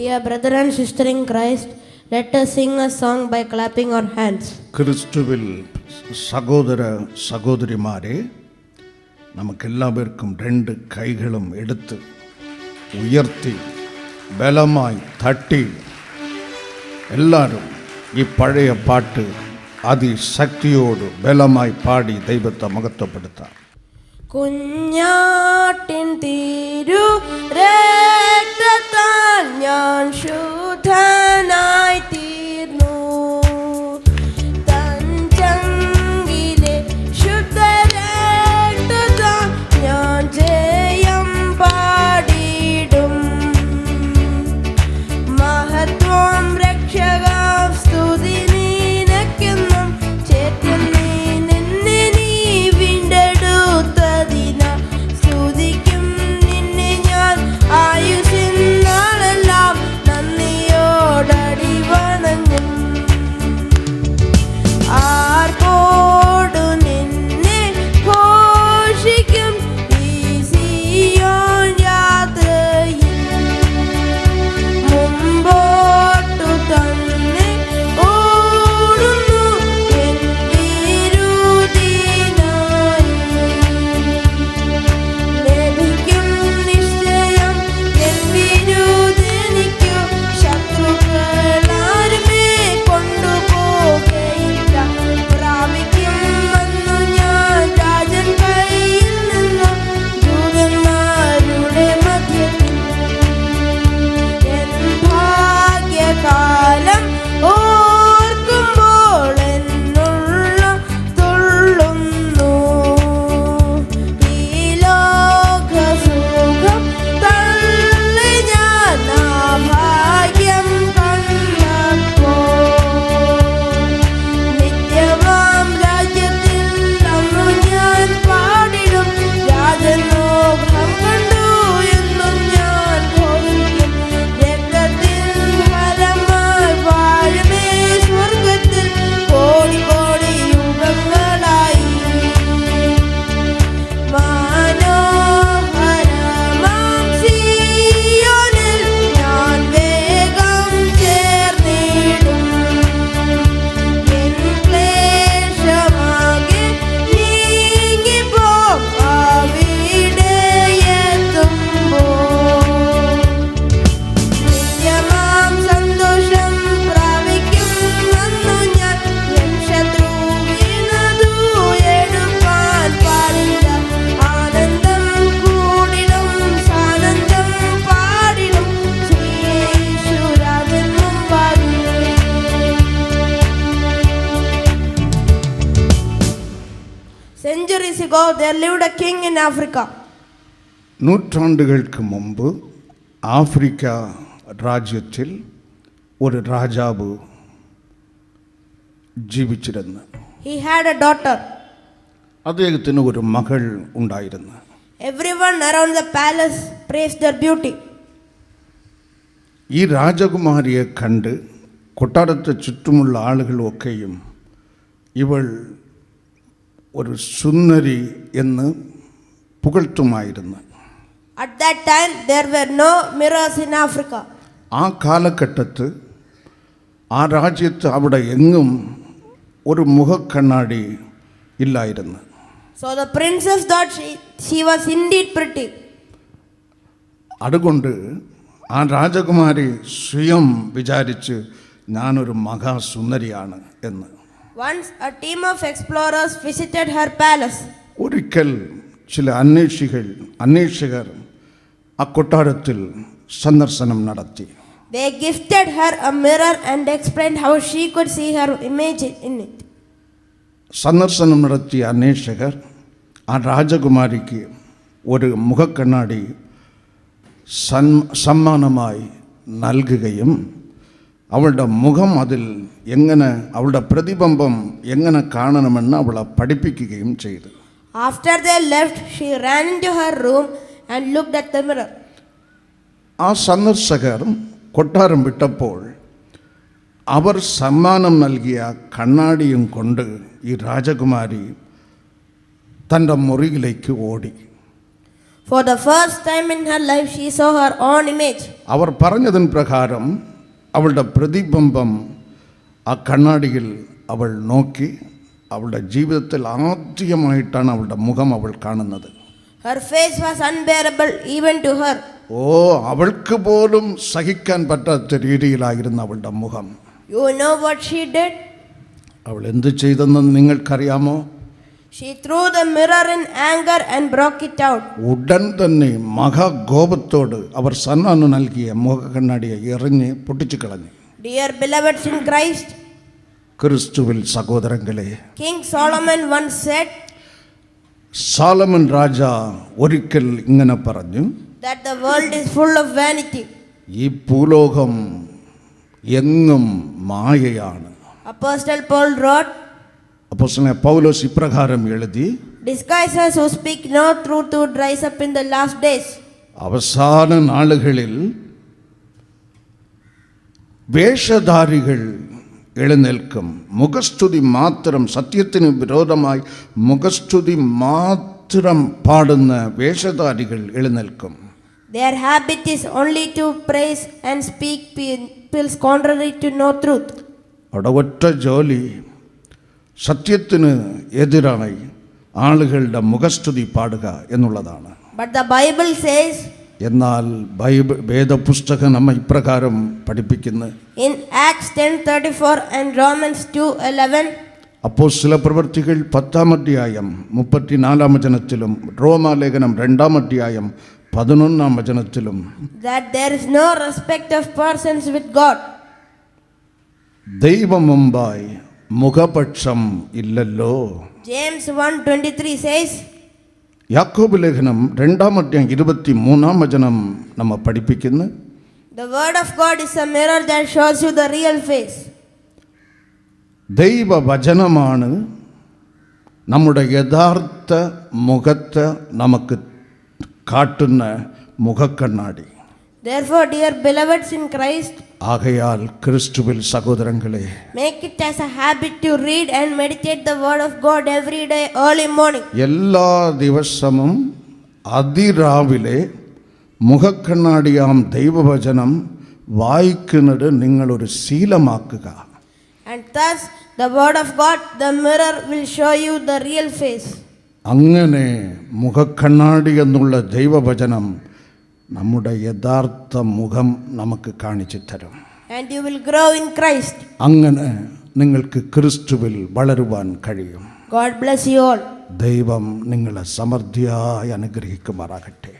Dear brother and sister in Christ, let us sing a song by clapping our hands. ക്രിസ്തുവിൽ സഹോദര സഹോദരിമാരെ, നമുക്കെല്ലാവർക്കും രണ്ട് കൈകളും എടുത്ത് ഉയർത്തി ബലമായി തട്ടി എല്ലാവരും ഈ പഴയ പാട്ട് അതിശക്തിയോട് ബലമായി പാടി ദൈവത്തെ മഹത്വപ്പെടുത്താം. കുഞ്ഞാട്ടിൻ തിരു രക്തത്താൽ ഞാൻ ശുദ്ധനായി തീർന്നു, തൻ ചങ്കിലെ ശുദ്ധരക്തത്താൽ ഞാൻ ജയം പാടിടും. മഹത്വം രക്ഷക സ്തുതി നിനക്കെന്നും ചേർക്കും നീ നിന്നെ നീ വീണ്ടെടുത്തതിന സ്തുതിക്കും നിന്നെ ഞാൻ ആയുസ്സിൻ നാളെല്ലാം നന്ദിയോടടി വണങ്ങും. ആർപ്പോടു നിന്നെ ഘോഷിക്കും ഈ സിയോൻ യാത്രയിൽ, മുമ്പോട്ടു തന്നെ ഓടുന്നു എൻ വിരുദിനായി. ലഭിക്കും നിശ്ചയം എൻ വിരുദിനിക്കു, ശത്രുക്കളാരുമേ കൊണ്ടുപോകയില്ല. പ്രാപിക്കും വന്നു ഞാൻ രാജൻ കയ്യിൽ നിന്നു, ദൂതന്മാരുടെ മധ്യത്തിൽ. എൻ ഭാഗ്യകാലം ഓർക്കുമ്പോൾ എന്നുള്ള തുള്ളുന്നു. ഈ ലോകസുഖം തള്ളി ഞാൻ ആ ഭാഗ്യം കണ്ടപ്പോൾ, നിത്യമാം രാജ്യത്തിൽ അന്നു ഞാൻ പാടിടും. രാജനോഹം കണ്ടു എന്നും ഞാൻ ഘോഷിക്കും. രക്തത്തിൻ ഫലമായി വാഴുമേ സ്വർഗത്തിൽ കോടി കോടി യുഗങ്ങളായി. മനോഹരമാം സിയോനിൽ ഞാൻ വേഗം ചേർന്നിടും. എൻ ക്ലേശമാകെ നീങ്ങിപ്പോം അവിടെ എത്തുമ്പോൾ. നിത്യമാം സന്തോഷം പ്രാപിക്കും വന്നു ഞാൻ, എൻ ശത്രുവിനതു എടുപ്പാൻ പാടില്ല. ആനന്ദം കൂടിടും സാനന്ദം പാടിടും, ശ്രീയേശുരാജൻ മുമ്പാകെ. Centuries ago, there lived a king in Africa. നൂറ്റാണ്ടുകൾക്ക് മുമ്പ് ആഫ്രിക്ക രാജ്യത്തിൽ ഒരു രാജാവ് ജീവിച്ചിരുന്നു. He had a daughter. അദ്ദേഹത്തിന് ഒരു മകൾ ഉണ്ടായിരുന്നു. Everyone around the palace praised her beauty. ഈ രാജകുമാരിയെ കണ്ട് കൊട്ടാരത്തെ ചുറ്റുമുള്ള ആളുകളൊക്കെയും ഇവൾ ഒരു സുന്ദരി എന്ന് പുകഴ്ത്തുമായിരുന്നു. At that time, there were no mirrors in Africa. ആ കാലഘട്ടത്ത് ആ രാജ്യത്ത് അവിടെ എങ്ങും ഒരു മുഖക്കണ്ണാടി ഇല്ലായിരുന്നു. So the princess thought she was indeed pretty. അതുകൊണ്ട് ആ രാജകുമാരി സ്വയം വിചാരിച്ച് ഞാനൊരു മഹാസുന്ദരിയാണ് എന്ന്. Once a team of explorers visited her palace. ഒരിക്കൽ ചില അന്വേഷകർ ആ കൊട്ടാരത്തിൽ സന്ദർശനം നടത്തി. They gifted her a mirror and explained how she could see her image in it. സന്ദർശനം നടത്തിയ അന്വേഷകർ ആ രാജകുമാരിക്ക് ഒരു മുഖക്കണ്ണാടി സമ്മാനമായി നൽകുകയും അവളുടെ മുഖം അതിൽ എങ്ങനെ അവളുടെ പ്രതിബിംബം എങ്ങനെ കാണണമെന്ന് അവളെ പഠിപ്പിക്കുകയും ചെയ്തു. After they left, she ran into her room and looked at the mirror. ആ സന്ദർശകർ കൊട്ടാരം വിട്ടപ്പോൾ അവർ സമ്മാനം നൽകിയ കണ്ണാടിയും കൊണ്ട് ഈ രാജകുമാരി തൻ്റെ മുറിയിലേക്ക് ഓടി. For the first time in her life, she saw her own image. അവർ പറഞ്ഞതിന് പ്രകാരം അവളുടെ പ്രതിബിംബം ആ കണ്ണാടിയിൽ അവൾ നോക്കി അവളുടെ ജീവിതത്തിൽ ആദ്യമായിട്ടാണ് അവളുടെ മുഖം അവൾ കാണുന്നത്. Her face was unbearable even to her. അവൾക്ക് പോലും സഹിക്കാൻ പറ്റാത്ത രീതിയിലായിരുന്നു അവളുടെ മുഖം. You know what she did? അവൾ എന്ത് ചെയ്തെന്ന് നിങ്ങൾക്കറിയാമോ? She threw the mirror in anger and broke it out. ഉടൻ തന്നെ മഹാകോപത്തോട് അവർ സമ്മാനം നൽകിയ മുഖക്കണ്ണാടിയെ എറിഞ്ഞ് പൊട്ടിച്ചു കളഞ്ഞു. Dear beloveds in Christ, ക്രിസ്തുവിൽ സഹോദരങ്ങളെ, King Solomon once said സാലമൻ രാജ ഒരിക്കൽ ഇങ്ങനെ പറഞ്ഞു, that the world is full of vanity. ഈ ഭൂലോകം എങ്ങും മായയാണ്. Apostle Paul wrote, അപ്പോസ്തലനായ പൗലോസ് ഇപ്രകാരം എഴുതി, disguisers who speak no truth would rise up in the last days. അവസാന നാളുകളിൽ വേഷധാരികൾ എഴുന്നേൽക്കും. മുഖസ്തുതി മാത്രം, സത്യത്തിന് വിരോധമായി മുഖസ്തുതി മാത്രം പാടുന്ന വേഷധാരികൾ എഴുന്നേൽക്കും. Their habit is only to praise and speak pills contrary to no truth. അവിടെ ഒറ്റ ജോലി, സത്യത്തിന് എതിരായി ആളുകളുടെ മുഖസ്തുതി പാടുക എന്നുള്ളതാണ്. But the Bible says, എന്നാൽ വേദപുസ്തകം നമ്മെ ഇപ്രകാരം പഠിപ്പിക്കുന്നു. in Acts 10:34 and Romans 2:11, അപ്പോസ്തല പ്രവൃത്തികൾ 10-ാം അധ്യായം 34-ാം വചനത്തിലും റോമാലേഖനം 2-ാം അധ്യായം 11-ാം വചനത്തിലും that there is no respect of persons with God. ദൈവം മുമ്പായി മുഖപക്ഷം ഇല്ലല്ലോ. James 1:23 says, യാക്കോബ് ലേഖനം 2-ാം അധ്യായം 23-ാം വചനം നമ്മെ പഠിപ്പിക്കുന്നു. the word of God is a mirror that shows you the real face. ദൈവവചനമാണ് നമ്മുടെ യഥാർത്ഥ മുഖത്ത് നമുക്ക് കാട്ടുന്ന മുഖക്കണ്ണാടി. Therefore, dear beloveds in Christ, ആകയാൽ ക്രിസ്തുവിൽ സഹോദരങ്ങളെ, make it as a habit to read and meditate the word of God every day early morning. എല്ലാ ദിവസവും അതിരാവിലെ മുഖക്കണ്ണാടിയാം ദൈവവചനം വായിക്കുന്നത് നിങ്ങളൊരു ശീലമാക്കുക. And thus, the word of God, the mirror, will show you the real face. അങ്ങനെ മുഖക്കണ്ണാടി എന്നുള്ള ദൈവവചനം നമ്മുടെ യഥാർത്ഥ മുഖം നമുക്ക് കാണിച്ചു തരും. And you will grow in Christ. അങ്ങനെ നിങ്ങൾക്ക് ക്രിസ്തുവിൽ വളരുവാൻ കഴിയും. God bless you all. ദൈവം നിങ്ങളെ സമൃദ്ധിയായി അനുഗ്രഹിക്കുമാറാകട്ടെ.